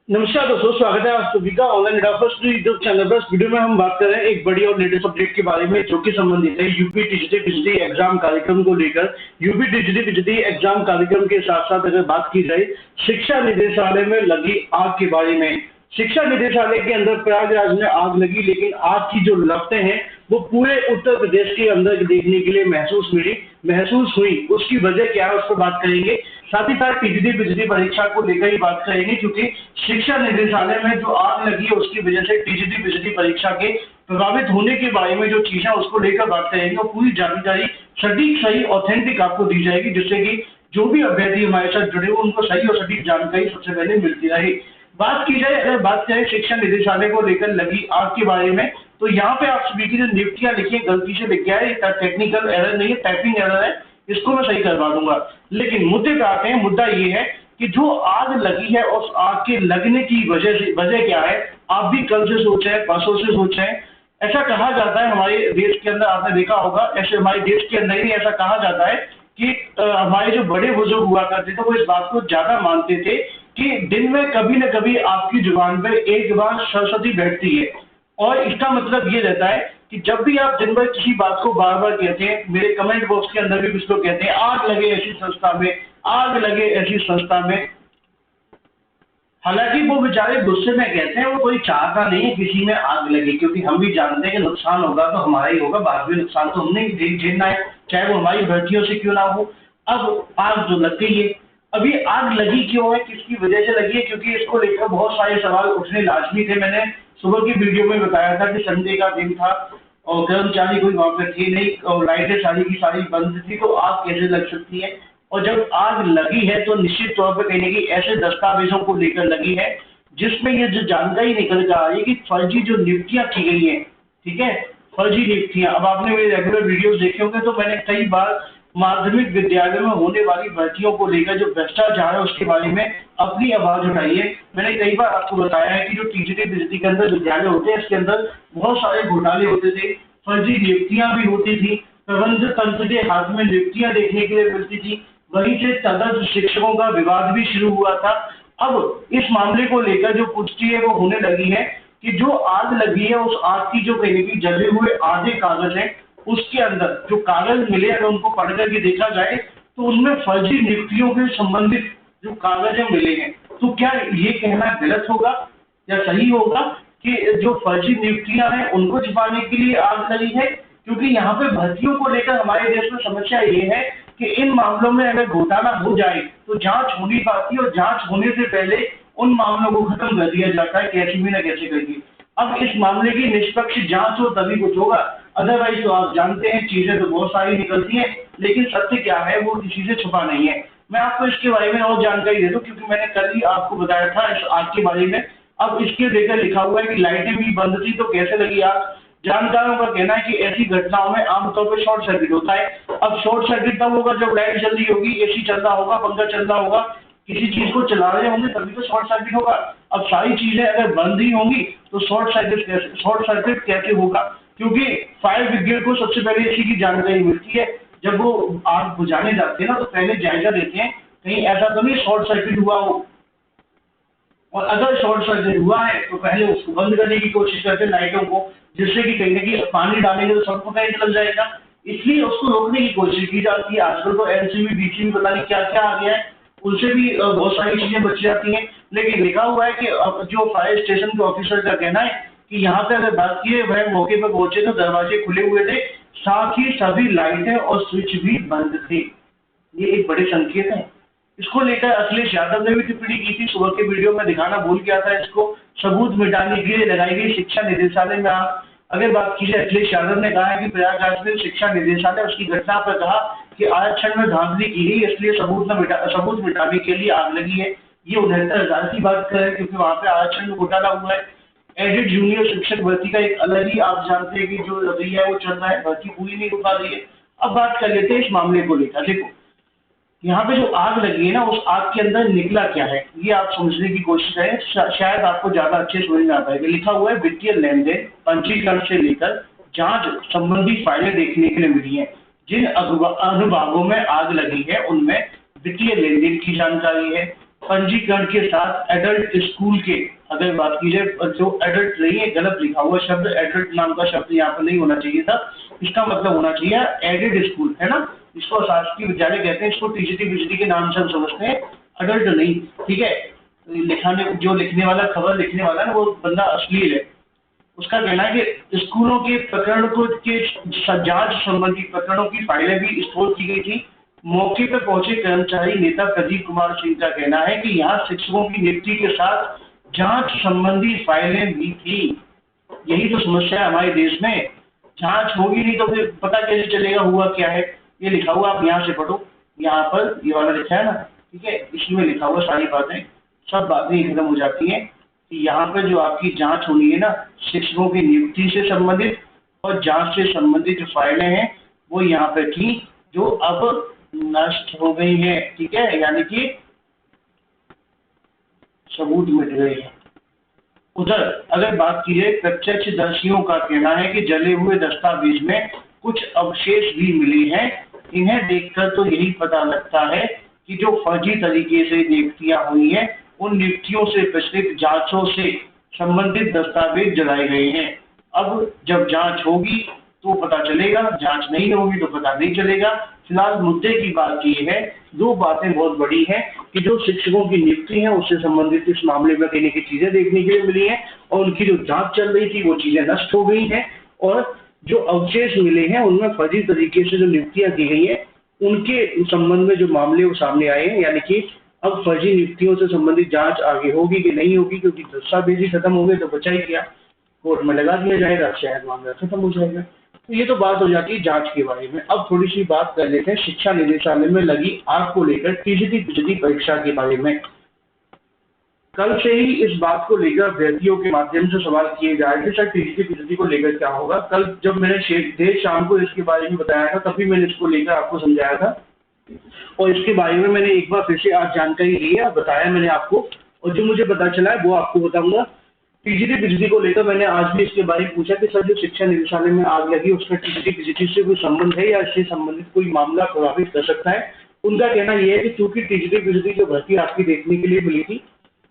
नमस्कार दोस्तों, स्वागत है आप सभी का ऑनलाइन फर्स्ट यूट्यूब चैनल पर। इस वीडियो में हम बात कर रहे हैं एक बड़ी और लेटेस्ट अपडेट के बारे में जो कि संबंधित है यूपी टीजीटी बिजली एग्जाम कार्यक्रम को लेकर। यूपी टीजीटी बिजली एग्जाम कार्यक्रम के साथ साथ अगर बात की जाए शिक्षा निदेशालय में लगी आग के बारे में। शिक्षा निदेशालय के अंदर प्रयागराज में आग लगी, लेकिन आग की जो लपटें हैं वो पूरे उत्तर प्रदेश के अंदर देखने के लिए महसूस हुई। उसकी वजह क्या है उस पर बात करेंगे। साथ ही साथ टीजीटी बिजली परीक्षा को लेकर ही बात करेंगे, क्योंकि शिक्षा निदेशालय में जो आग लगी है उसकी वजह से टीजीटी बिजली परीक्षा के प्रभावित होने के बारे में जो चीजें उसको लेकर बात करेंगे और पूरी जानकारी सटीक सही ऑथेंटिक आपको दी जाएगी, जिससे कि जो भी अभ्यर्थी हमारे साथ जुड़े हो उनको सही और सटीक जानकारी सबसे पहले मिलती रहे। बात की जाए, अगर बात करें शिक्षा निदेशालय को लेकर लगी आग के बारे में, तो यहाँ पे आप सभी की जो नियुक्तियां लिखी है गलती से लिख गया है, टेक्निकल एरर नहीं है, टाइपिंग एरर है, इसको मैं सही करवा दूंगा। लेकिन मुद्दे पे आते हैं। मुद्दा ये है कि जो आग लगी है उस आग के लगने की वजह क्या है। आप भी कल से सोचे, परसों से सोचे। ऐसा कहा जाता है हमारे देश के अंदर, आपने देखा होगा, ऐसे हमारे देश के अंदर ही ऐसा कहा जाता है कि हमारे जो बड़े बुजुर्ग हुआ करते थे वो इस बात को ज्यादा मानते थे कि दिन में कभी न कभी आपकी जुबान पर एक बार सरस्वती बैठती है। और इसका मतलब ये रहता है कि जब भी आप दिन भर किसी बात को बार बार कहते हैं, मेरे कमेंट बॉक्स के अंदर भी कुछ लोग कहते हैं आग लगे ऐसी संस्था में, आग लगे ऐसी संस्था में। हालांकि वो बेचारे गुस्से में कहते हैं, वो कोई चाहता नहीं है किसी में आग लगे, क्योंकि हम भी जानते हैं कि नुकसान होगा तो हमारा ही होगा, बाद में नुकसान तो हमने ही झेलना है, चाहे वो हमारी भर्तियों से क्यों ना हो। अब आग जो लग गई है, अभी आग लगी क्यों है, किसकी वजह से लगी है, क्योंकि इसको लेकर बहुत सारे सवाल उठने लाजमी थे। मैंने सुबह की वीडियो में बताया था कि संडे का दिन था और कर्मचारी कोई वहां पर थे नहीं और लाइटें सारी की सारी बंद थी, तो आग कैसे लग सकती है। और जब आग लगी है तो निश्चित तौर पर कहीं ना कहीं ऐसे दस्तावेजों को लेकर लगी है जिसमें ये जो जानकारी निकल कर आ रही है कि फर्जी जो नियुक्तियां की गई हैं, ठीक है, फर्जी नियुक्तियां। अब आपने मेरे रेगुलर वीडियोस देखे होंगे तो मैंने कई बार माध्यमिक विद्यालयों में होने वाली भर्तियों को लेकर जो भ्रष्टाचार है उसके बारे में अपनी आवाज उठाई है। मैंने कई बार आपको बताया है कि जो टीजीटी बिजली के अंदर विद्यालय होते हैं इसके अंदर बहुत सारे घोटाले होते थे, फर्जी नियुक्तियां भी होती थी, प्रबंध तंत्र के हाथ में नियुक्तियां देखने के लिए मिलती थी। वहीं से तदर्थ शिक्षकों का विवाद भी शुरू हुआ था। अब इस मामले को लेकर जो पुष्टि है वो होने लगी है कि जो आग लगी है उस आग की जो कहीं की जले हुए आधे कागज है उसके अंदर जो कागज मिले, अगर उनको पढ़ करके देखा जाए तो उनमें फर्जी नियुक्तियों के संबंधित जो कागज मिले हैं। तो क्या ये कहना गलत होगा या सही होगा कि जो फर्जी नियुक्तियां हैं उनको छिपाने के लिए आग लगी है? क्योंकि यहाँ पे भर्तियों को लेकर हमारे देश में समस्या ये है कि इन मामलों में अगर घोटाला हो जाए तो जांच होनी पाती है और जांच होने से पहले उन मामलों को खत्म कर दिया जाता है कैसे भी ना कैसे करके। अब इस मामले की निष्पक्ष जांच हो तभी कुछ होगा, अदरवाइज तो आप जानते हैं चीजें तो बहुत सारी निकलती हैं, लेकिन सत्य क्या है वो किसी से छुपा नहीं है। मैं आपको इसके बारे में और जानकारी दे दूं, क्योंकि मैंने कल ही आपको बताया था इस आग के बारे में। अब इसके लेकर लिखा हुआ है कि लाइटें भी बंद थी तो कैसे लगी आग। जानकारों का कहना है कि ऐसी घटनाओं में आमतौर पर शॉर्ट सर्किट होता है। अब शॉर्ट सर्किट तब होगा जब लाइट जल रही होगी, एसी चल रहा होगा, पंखा चल रहा होगा, किसी चीज को चला रहे होंगे तभी तो शॉर्ट सर्किट होगा। अब सारी चीजें अगर बंद ही होंगी तो शॉर्ट सर्किट कैसे होगा? क्योंकि फायर ब्रिगेड को सबसे पहले इसी की जानकारी मिलती है। जब वो आग बुझाने जाते हैं ना तो पहले जायजा लेते हैं कहीं ऐसा तो नहीं शॉर्ट सर्किट हुआ हो, और अगर शॉर्ट सर्किट हुआ है तो पहले उसको बंद करने की कोशिश करते हैं लाइटों को, जिससे कि कहीं ना कहीं पानी डालेंगे तो सबको पता लग जाएगा, इसलिए उसको रोकने की कोशिश की जाती है। आजकल तो एलसीबी बीसीबी पता नहीं क्या क्या आ गया है, उनसे भी बहुत सारी चीजें बच जाती हैं। लेकिन लिखा हुआ है कि जो फायर स्टेशन के ऑफिसर का कहना है कि यहाँ पे अगर बात की है वह मौके पर पहुंचे तो दरवाजे खुले हुए थे, साथ ही सभी लाइटें और स्विच भी बंद थे। ये एक बड़े संकेत है। इसको लेकर अखिलेश यादव ने भी टिप्पणी की थी, सुबह के वीडियो में दिखाना भूल गया था इसको। सबूत मिटाने के लिए लगाई गई शिक्षा निदेशालय में आग। अगर बात की जाए, अखिलेश यादव ने कहा है कि प्रयागराज में शिक्षा निदेशालय उसकी घटना पर कहा कि आरक्षण में धांधली की गई, इसलिए सबूत मिटाने के लिए आग लगी है। ये 69,000 की बात करें क्योंकि वहां पे आरक्षण में घोटाला हुआ है। एडेड जूनियर शिक्षक भर्ती का एक अलग ही आप जानते हैं कि जो रवैया है वो चल रहा है, भर्ती पूरी नहीं हो पा रही है। अब बात कर लेते हैं इस मामले को लेकर। देखो यहाँ पे जो आग लगी है ना उस आग के अंदर निकला क्या है ये आप समझने की कोशिश करें, शायद आपको ज्यादा अच्छे समझ में आ पाएगा। लिखा हुआ है वित्तीय लेन देन पंजीकरण से लेकर जांच संबंधी फाइलें देखने के लिए मिली है। जिन अनुभागों में आग लगी है उनमें वित्तीय लेन देन की जानकारी है, पंजीकरण के साथ एडल्ट स्कूल के, अगर बात की जाए जो एडल्ट नहीं है, गलत लिखा हुआ शब्द, एडल्ट नाम का शब्द यहाँ पर नहीं होना चाहिए था, इसका मतलब होना चाहिए एडेड स्कूल, है ना। इसको शासकीय विद्यालय कहते हैं, इसको टीजीटी बीजीटी के नाम से हम समझते हैं, अडल्ट नहीं, ठीक है। लिखाने जो लिखने वाला, खबर लिखने वाला ना, वो बंदा अश्लील है। उसका कहना है कि स्कूलों के प्रकरण को के जांच संबंधी प्रकरणों की फाइलें भी स्टोर की गई थी। मौके पर पहुंचे कर्मचारी नेता प्रदीप कुमार सिंह का कहना है कि यहाँ शिक्षकों की नियुक्ति के साथ जांच संबंधी फाइलें भी थी। यही तो समस्या है हमारे देश में, जांच होगी नहीं तो फिर पता कैसे चलेगा हुआ क्या है। ये लिखा हुआ, आप यहाँ से पढ़ो, यहाँ पर ये वाला लिखा है ना, ठीक है, इसमें लिखा हुआ सारी बातें, सब बातें खत्म हो जाती हैं कि यहाँ पर जो आपकी जांच होनी है ना, शिक्षकों की नियुक्ति से संबंधित और जांच से संबंधित जो फाइलें हैं वो यहाँ पे थी, जो अब नष्ट हो गई हैं, ठीक है, यानी कि सबूत मिट गए हैं। उधर अगर बात की जाए, प्रत्यक्षदर्शियों का कहना है कि जले हुए दस्तावेज में कुछ अवशेष भी मिले हैं। इन्हें देखकर तो यही पता लगता है कि जो फर्जी तरीके से नियुक्तियां हुई हैं, उन नियुक्तियों से प्रचलित जांचों से संबंधित दस्तावेज जलाए गए हैं। अब जब जांच होगी तो पता चलेगा, जांच नहीं होगी तो पता नहीं चलेगा। फिलहाल मुद्दे की बात ये है, दो बातें बहुत बड़ी हैं कि जो शिक्षकों की नियुक्ति है उससे संबंधित इस मामले में कई की चीजें देखने के लिए मिली हैं, और उनकी जो जांच चल रही थी वो चीजें नष्ट हो गई हैं, और जो अवशेष मिले हैं उनमें फर्जी तरीके से जो नियुक्तियां की गई हैं उनके संबंध में जो मामले वो सामने आए हैं। यानी कि अब फर्जी नियुक्तियों से संबंधित जांच आगे होगी कि नहीं होगी, क्योंकि दस्तावेज ही खत्म हो गए तो बचा ही क्या, कोर्ट में लगा दिया जाएगा, शायद मामला खत्म हो जाएगा। तो ये तो बात हो जाती है जांच के बारे में। अब थोड़ी सी बात कर लेते हैं शिक्षा निदेशालय में लगी आग को लेकर टीजीटी पीजीटी परीक्षा के बारे में। कल से ही इस बात को लेकर अभ्यर्थियों के माध्यम से सवाल किए जा रहे थे सर टीजीटी पीजीटी को लेकर क्या होगा। कल जब मैंने देर शाम को इसके बारे में बताया था, तभी मैंने इसको लेकर आपको समझाया था, और इसके बारे में मैंने एक बार फिर से आज जानकारी ली है, बताया मैंने आपको, और जो मुझे पता चला है वो आपको बताऊंगा। टीजीटी पीजीटी को लेकर मैंने आज भी इसके बारे में पूछा कि सर जो शिक्षा निदेशालय में आग लगी उसका टीजीटी पीजीटी से कोई संबंध है या इससे संबंधित कोई मामला प्रभावित कर सकता है। उनका कहना यह है कि चूंकि टीजीटी पीजीटी जो भर्ती आपकी देखने के लिए मिली थी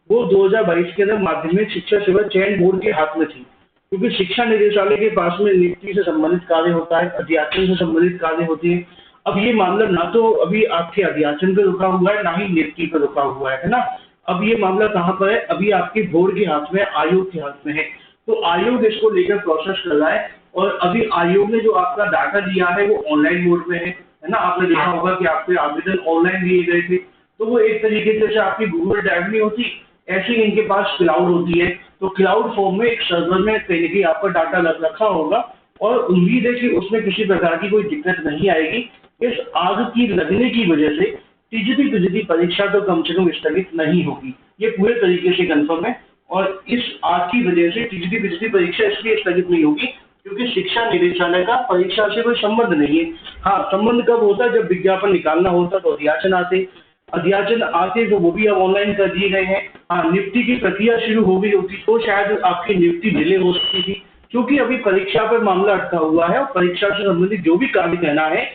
वो 2022 के अंदर माध्यमिक शिक्षा सेवा चयन बोर्ड के हाथ में थी, क्योंकि शिक्षा निदेशालय के पास में नियुक्ति से संबंधित कार्य होता है, अध्याचन से संबंधित कार्य होते हैं। अब ये मामला ना तो अभी आपके अध्याचन पे रुका हुआ है, ना ही नियुक्ति पे रुका हुआ है ना। अब ये मामला कहाँ पर है, अभी आपके बोर्ड के हाथ में, आयोग के हाथ में है। तो आयोग इसको लेकर प्रोसेस कर रहा है, और अभी आयोग ने जो आपका डाटा दिया है वो ऑनलाइन मोड में है ना। आपने देखा होगा कि आपके आवेदन ऑनलाइन दिए गए थे, तो वो एक तरीके से आपकी गूगल ड्राइव नहीं होती, ऐसे ही इनके पास क्लाउड होती है। तो क्लाउड फॉर्म में एक सर्वर में कहीं आपका डाटा रखा होगा, और उम्मीद है कि उसमें किसी प्रकार की कोई दिक्कत नहीं आएगी। इस आग की लगने की वजह से टीजीटी पीजीटी परीक्षा तो कम से कम स्थगित नहीं होगी, ये पूरे तरीके से कंफर्म है। और इस आग की वजह से टीजीटी पीजीटी परीक्षा इसलिए स्थगित नहीं होगी क्योंकि शिक्षा निदेशालय का परीक्षा से कोई संबंध नहीं है। हाँ, संबंध कब होता है, जब विज्ञापन निकालना होता तो अध्याचन आते तो वो भी अब ऑनलाइन कर दिए गए हैं। हाँ, नियुक्ति की प्रक्रिया शुरू हो गई होती तो शायद आपकी नियुक्ति डिले हो सकती थी, क्योंकि अभी परीक्षा पर मामला अटका हुआ है और परीक्षा से संबंधित जो भी कार्य करना है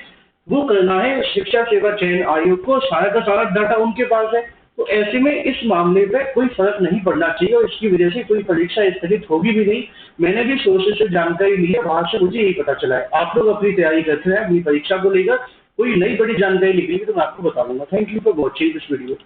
वो करना है शिक्षा सेवा चयन आयोग को, सारा का सारा डाटा उनके पास है। तो ऐसे में इस मामले पे कोई फर्क नहीं पड़ना चाहिए, और इसकी वजह से कोई परीक्षा स्थगित होगी भी नहीं। मैंने भी सोर्सेज से जानकारी ली है, वहां से मुझे यही पता चला है। आप लोग अपनी तैयारी करते हैं, अपनी परीक्षा को लेकर कोई नई बड़ी जानकारी निकलेगी तो मैं आपको बता दूंगा। Thank you for watching this video.